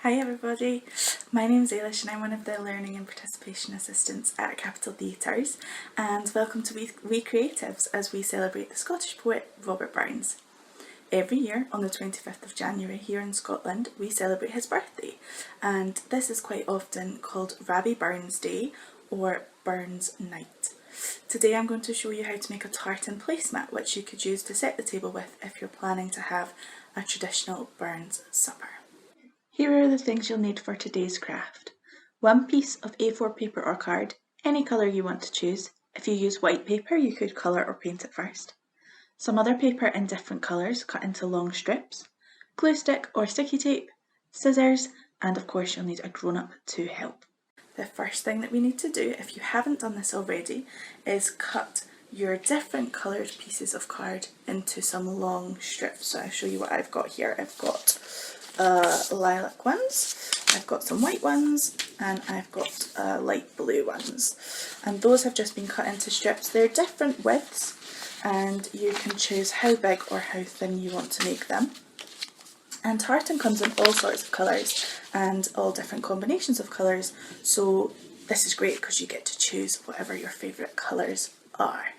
Hi everybody, my name is Ailis and I'm one of the Learning and Participation Assistants at Capital Theatres, and welcome to We Creatives as we celebrate the Scottish poet Robert Burns. Every year on the 25th of January here in Scotland we celebrate his birthday, and this is quite often called Rabbie Burns Day or Burns Night. Today I'm going to show you how to make a tartan placemat which you could use to set the table with if you're planning to have a traditional Burns supper. Here are the things you'll need for today's craft. One piece of A4 paper or card, any colour you want to choose. If you use white paper you could colour or paint it first. Some other paper in different colours cut into long strips, glue stick or sticky tape, scissors, and of course you'll need a grown-up to help. The first thing that we need to do, if you haven't done this already, is cut your different coloured pieces of card into some long strips. So I'll show you what I've got here. I've got lilac ones, I've got some white ones, and I've got light blue ones, and those have just been cut into strips. They're different widths and you can choose how big or how thin you want to make them. And tartan comes in all sorts of colours and all different combinations of colours, so this is great because you get to choose whatever your favourite colours are.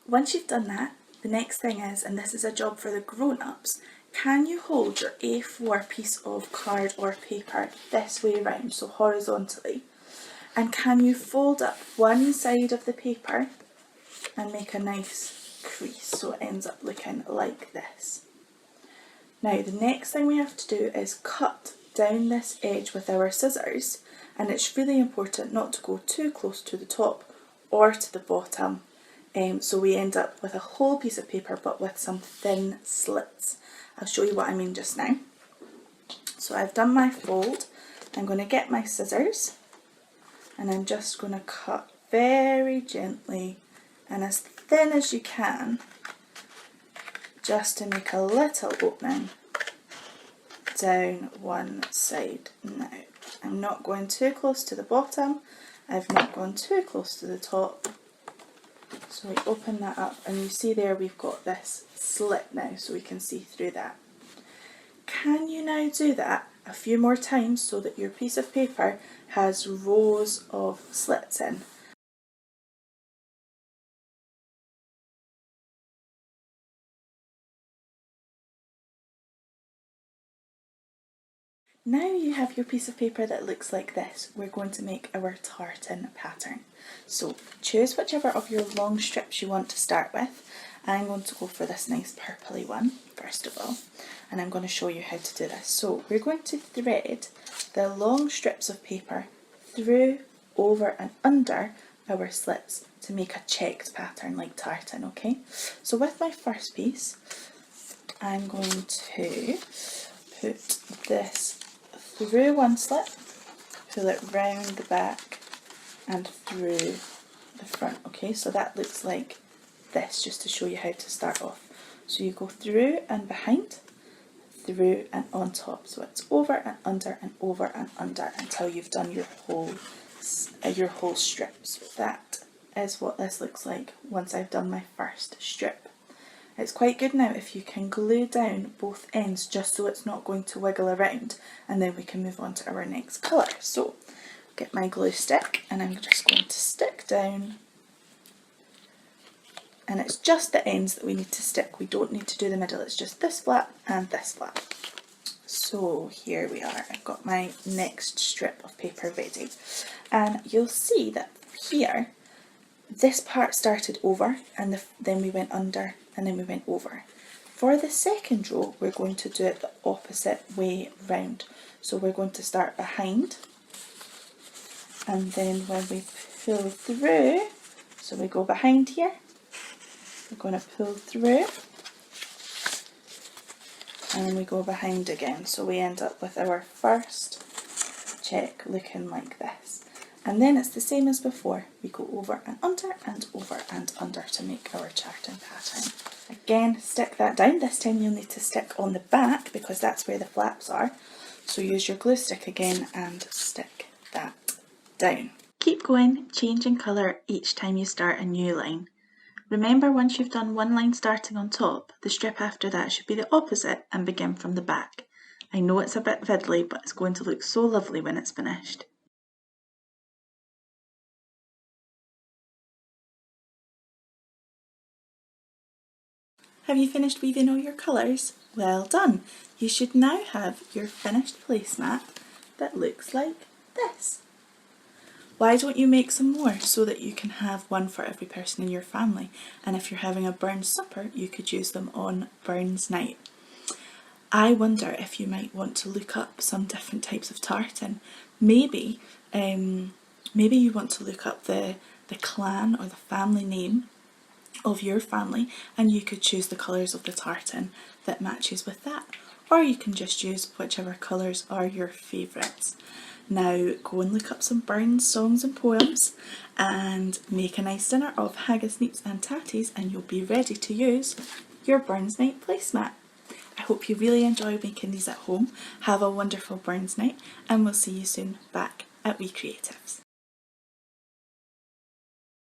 Once you've done that, the next thing is, and this is a job for the grown-ups, can you hold your A4 piece of card or paper this way around, so horizontally, and can you fold up one side of the paper and make a nice crease so it ends up looking like this. Now the next thing we have to do is cut down this edge with our scissors, and it's really important not to go too close to the top or to the bottom, so we end up with a whole piece of paper but with some thin slits. I'll show you what I mean just now. So I've done my fold. I'm going to get my scissors and I'm just going to cut very gently and as thin as you can, just to make a little opening down one side. Now I'm not going too close to the bottom, I've not gone too close to the top. So we open that up and you see there we've got this slit now, so we can see through that. Can you now do that a few more times so that your piece of paper has rows of slits in? Now you have your piece of paper that looks like this. We're going to make our tartan pattern. So choose whichever of your long strips you want to start with. I'm going to go for this nice purpley one first of all, and I'm going to show you how to do this. So we're going to thread the long strips of paper through, over and under our slits to make a checked pattern like tartan, okay? So with my first piece, I'm going to put this through one slit, pull it round the back and through the front, okay? So that looks like this, just to show you how to start off. So you go through and behind, through and on top, so it's over and under and over and under until you've done your whole strip. So that is what this looks like once I've done my first strip. It's quite good now if you can glue down both ends just so it's not going to wiggle around, and then we can move on to our next colour. So get my glue stick and I'm just going to stick down, and it's just the ends that we need to stick. We don't need to do the middle, it's just this flap and this flap. So here we are, I've got my next strip of paper ready, and you'll see that here this part started over and then we went under and then we went over. For the second row we're going to do it the opposite way round. So we're going to start behind, and then when we pull through, so we go behind here, we're going to pull through and we go behind again, so we end up with our first check looking like this. And then it's the same as before, we go over and under to make our tartan pattern. Again, stick that down. This time you'll need to stick on the back because that's where the flaps are. So use your glue stick again and stick that down. Keep going, changing colour each time you start a new line. Remember, once you've done one line starting on top, the strip after that should be the opposite and begin from the back. I know it's a bit fiddly, but it's going to look so lovely when it's finished. Have you finished weaving all your colours? Well done! You should now have your finished placemat that looks like this. Why don't you make some more so that you can have one for every person in your family, and if you're having a Burns supper you could use them on Burns night. I wonder if you might want to look up some different types of tartan. Maybe you want to look up the clan or the family name of your family, and you could choose the colours of the tartan that matches with that, or you can just use whichever colours are your favourites. Now go and look up some Burns songs and poems and make a nice dinner of haggis, neeps and tatties, and you'll be ready to use your Burns night placemat. I hope you really enjoy making these at home. Have a wonderful Burns night, and we'll see you soon back at We Creatives.